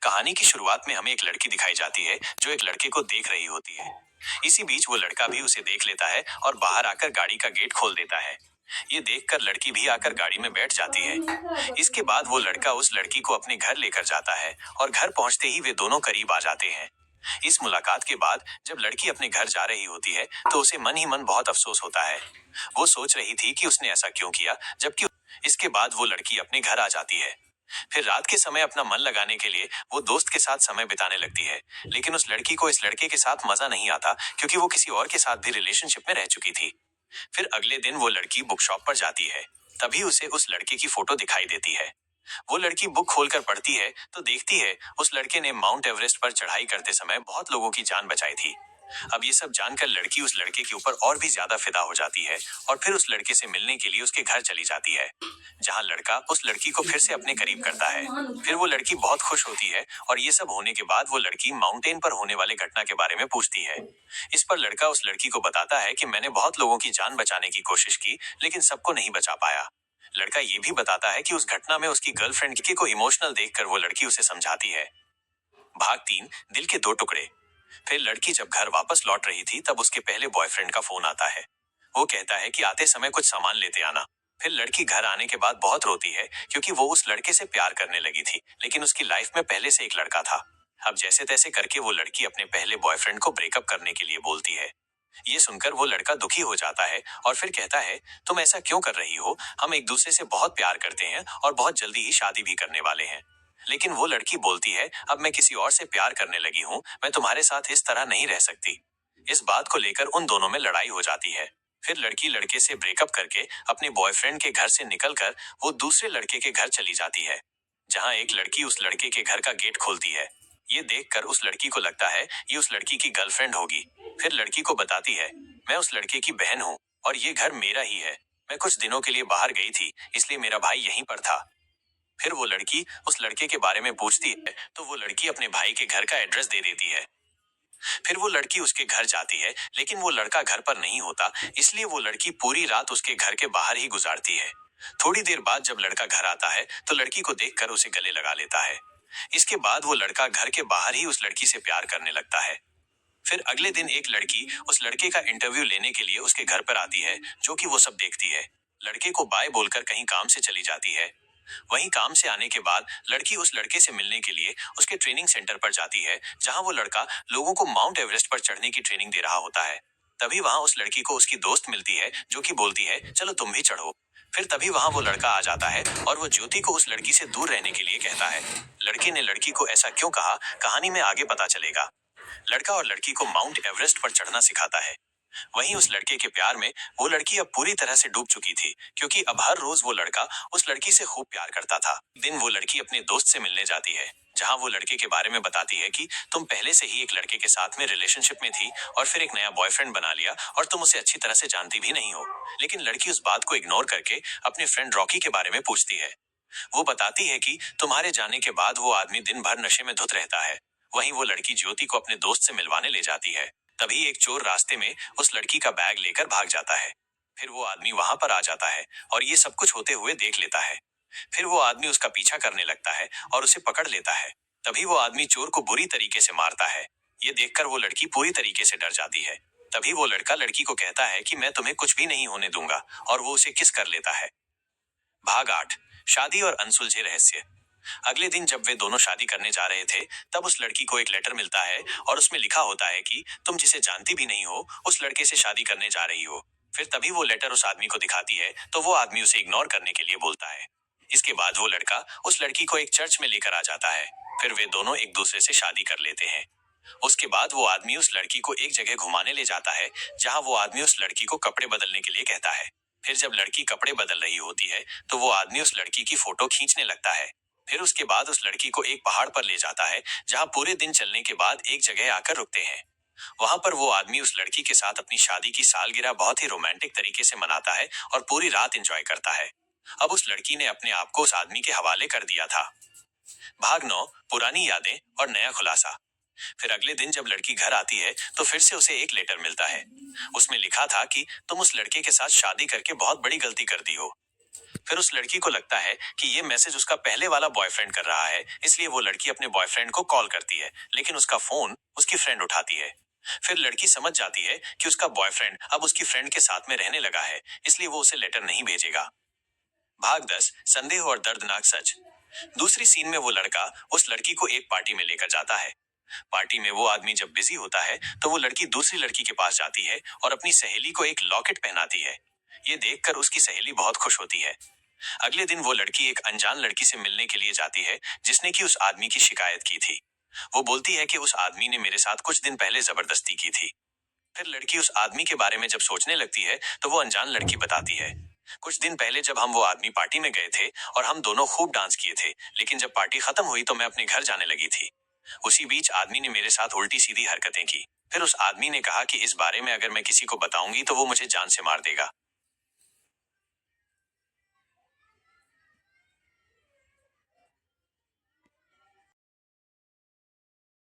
कहानी की शुरुआत में हमें एक लड़की दिखाई जाती है जो एक लड़के को देख रही होती है। इसी बीच वो लड़का भी उसे देख लेता है और बाहर आकर गाड़ी का गेट खोल देता है। ये देखकर लड़की भी आकर गाड़ी में बैठ जाती है। इसके बाद वो लड़का उस लड़की को अपने घर लेकर जाता है और घर पहुंचते ही वे दोनों करीब आ जाते हैं। इस मुलाकात के बाद जब लड़की अपने घर जा रही होती है तो उसे मन ही मन बहुत अफसोस होता है। वो सोच रही थी कि उसने ऐसा क्यों किया, जबकि इसके बाद वो लड़की अपने घर आ जाती है। फिर रात के समय अपना मन लगाने के लिए वो दोस्त के साथ समय बिताने लगती है। लेकिन उस लड़की को इस लड़के के साथ मजा नहीं आता क्योंकि वो किसी और के साथ भी रिलेशनशिप में रह चुकी थी। फिर अगले दिन वो लड़की बुक शॉप पर जाती है। तभी उसे उस लड़के की फोटो दिखाई देती है। वो लड़की बुक खोलकर पढ़ती है तो देखती है उस लड़के ने माउंट एवरेस्ट पर चढ़ाई करते समय बहुत लोगों की जान बचाई थी। अब ये सब जानकर लड़की उस लड़के के ऊपर और भी ज्यादा फिदा हो जाती है और फिर उस लड़के से मिलने के लिए उसके घर चली जाती है, जहां लड़का उस लड़की को फिर से अपने करीब करता है। फिर वो लड़की बहुत खुश होती है और ये सब होने के बाद वो लड़की माउंटेन पर होने वाले घटना के बारे में पूछती है। इस पर लड़का उस लड़की को बताता है कि मैंने बहुत लोगों की जान बचाने की कोशिश की लेकिन सबको नहीं बचा पाया। लड़का ये भी बताता है कि उस घटना में उसकी गर्लफ्रेंड को इमोशनल देखकर वो लड़की उसे समझाती है। भाग 3, दिल के दो टुकड़े। फिर लड़की जब घर वापस लौट रही थी तब उसके पहले बॉयफ्रेंड का फोन आता है। वो कहता है कि आते समय कुछ सामान लेते आना। फिर लड़की घर आने के बाद बहुत रोती है क्योंकि वो उस लड़के से प्यार करने लगी थी, लेकिन उसकी लाइफ में पहले से एक लड़का था। अब जैसे तैसे करके वो लड़की अपने पहले बॉयफ्रेंड को ब्रेकअप करने के लिए बोलती है। ये सुनकर वो लड़का दुखी हो जाता है और फिर कहता है, तुम ऐसा क्यों कर रही हो, हम एक दूसरे से बहुत प्यार करते हैं और बहुत जल्दी ही शादी भी करने वाले हैं। लेकिन वो लड़की बोलती है, अब मैं किसी और से प्यार करने लगी हूँ, मैं तुम्हारे साथ इस तरह नहीं रह सकती। इस बात को लेकर उन दोनों में लड़ाई हो जाती है। फिर लड़की लड़के से ब्रेकअप करके अपने बॉयफ्रेंड के घर से निकलकर वो दूसरे लड़के के घर चली जाती है, जहाँ एक लड़की उस लड़के के घर का गेट खोलती है। ये देखकर उस लड़की को लगता है ये उस लड़की की गर्लफ्रेंड होगी। फिर लड़की को बताती है, मैं उस लड़के की बहन हूँ और ये घर मेरा ही है। मैं कुछ दिनों के लिए बाहर गई थी इसलिए मेरा भाई यहीं पर था। फिर वो लड़की उस लड़के के बारे में पूछती है तो वो लड़की अपने भाई के घर का एड्रेस दे देती है। फिर वो लड़की उसके घर जाती है लेकिन वो लड़का घर पर नहीं होता, इसलिए वो लड़की पूरी रात उसके घर के बाहर ही गुजारती है। थोड़ी देर बाद जब लड़का घर आता है तो लड़की को देखकर उसे गले लगा लेता है। इसके बाद वो लड़का घर के बाहर ही उस लड़की से प्यार करने लगता है। फिर अगले दिन एक लड़की उस लड़के का इंटरव्यू लेने के लिए उसके घर पर आती है, जो कि वो सब देखती है। लड़के को बाय बोलकर कहीं काम से चली जाती है। वहीं काम से आने के बाद लड़की उस लड़के से मिलने के लिए उसके ट्रेनिंग सेंटर पर जाती है, जहां वो लड़का लोगों को माउंट एवरेस्ट पर चढ़ने की ट्रेनिंग दे रहा होता है। तभी वहां उस लड़की को उसकी दोस्त मिलती है, जो कि बोलती है, चलो तुम भी चढ़ो। फिर तभी वहां वो लड़का आ जाता है और वो ज्योति को उस लड़की से दूर रहने के लिए कहता है। लड़के ने लड़की को ऐसा क्यों कहा, कहानी में आगे पता चलेगा। लड़का और लड़की को माउंट एवरेस्ट पर चढ़ना सिखाता है। वहीं उस लड़के के प्यार में वो लड़की अब पूरी तरह से डूब चुकी थी, क्योंकि अब हर रोज वो लड़का उस लड़की से खूब प्यार करता था। दिन वो लड़की अपने दोस्त से मिलने जाती है, जहां वो लड़के के बारे में बताती है कि तुम पहले से ही एक लड़के के साथ में रिलेशनशिप में थी और फिर एक नया बॉयफ्रेंड बना लिया और तुम उसे अच्छी तरह से जानती भी नहीं हो। लेकिन लड़की उस बात को इग्नोर करके अपने फ्रेंड रॉकी के बारे में पूछती है। वो बताती है कि तुम्हारे जाने के बाद वो आदमी दिन भर नशे में धुत रहता है। वहीं वो लड़की ज्योति को अपने दोस्त से मिलवाने ले जाती है। तभी एक चोर रास्ते में उस लड़की का बैग लेकर भाग जाता है। फिर वो आदमी वहां पर आ जाता है और ये सब कुछ होते हुए देख लेता है। फिर वो आदमी उसका पीछा करने लगता है और उसे पकड़ लेता है। तभी वो आदमी चोर को बुरी तरीके से मारता है। ये देखकर वो लड़की पूरी तरीके से डर जाती है। तभी वो लड़का लड़की को कहता है कि मैं तुम्हें कुछ भी नहीं होने दूंगा, और वो उसे किस कर लेता है। भाग 8, शादी और अनसुलझे रहस्य। अगले दिन जब वे दोनों शादी करने जा रहे थे तब उस लड़की को एक लेटर मिलता है और उसमें लिखा होता है कि तुम जिसे जानती भी नहीं हो उस लड़के से शादी करने जा रही हो। फिर तभी वो लेटर उस आदमी को दिखाती है तो वो आदमी उसे इग्नोर करने के लिए बोलता है। इसके बाद वो लड़का उस लड़की को एक चर्च में लेकर आ जाता है। फिर वे दोनों एक दूसरे से शादी कर लेते हैं। उसके बाद वो आदमी उस लड़की को एक जगह घुमाने ले जाता है, जहां वो आदमी उस लड़की को कपड़े बदलने के लिए कहता है। फिर जब लड़की कपड़े बदल रही होती है तो वो आदमी उस लड़की की फोटो खींचने लगता है। फिर उसके बाद उस लड़की को एक पहाड़ पर ले जाता है, जहां पूरे दिन चलने के बाद एक जगह आकर रुकते हैं। वहां पर वो आदमी उस लड़की के साथ अपनी शादी की सालगिरह बहुत ही रोमांटिक तरीके से मनाता है और पूरी रात एंजॉय करता है। अब उस लड़की ने अपने आप को उस आदमी के हवाले कर दिया था। भाग 9, पुरानी यादें और नया खुलासा। फिर अगले दिन जब लड़की घर आती है तो फिर से उसे एक लेटर मिलता है। उसमें लिखा था कि तुम उस लड़के के साथ शादी करके बहुत बड़ी गलती कर दी हो। फिर उस लड़की को लगता है कि ये मैसेज उसका पहले वाला बॉयफ्रेंड कर रहा है, इसलिए वो लड़की अपने बॉयफ्रेंड को कॉल करती है, लेकिन उसका फोन उसकी फ्रेंड उठाती है। फिर लड़की समझ जाती है कि उसका बॉयफ्रेंड अब उसकी फ्रेंड के साथ में रहने लगा है, इसलिए वो उसे लेटर नहीं भेजेगा। भाग 10, संदेह और दर्दनाक सच। दूसरी सीन में वो लड़का उस लड़की को एक पार्टी में लेकर जाता है। पार्टी में वो आदमी जब बिजी होता है तो वो लड़की दूसरी लड़की के पास जाती है और अपनी सहेली को एक लॉकेट पहनाती है। ये देखकर उसकी सहेली बहुत खुश होती है। अगले दिन वो लड़की एक अनजान लड़की से मिलने के लिए जाती है जिसने कि उस आदमी की शिकायत की थी। वो बोलती है कि उस आदमी ने मेरे साथ कुछ दिन पहले जबरदस्ती की थी। फिर लड़की उस आदमी के बारे में जब सोचने लगती है तो वो अनजान लड़की बताती है, कुछ दिन पहले जब हम वो आदमी पार्टी में गए थे और हम दोनों खूब डांस किए थे, लेकिन जब पार्टी खत्म हुई तो मैं अपने घर जाने लगी थी। उसी बीच आदमी ने मेरे साथ उल्टी सीधी हरकतें की। फिर उस आदमी ने कहा कि इस बारे में अगर मैं किसी को बताऊंगी तो वो मुझे जान से मार देगा।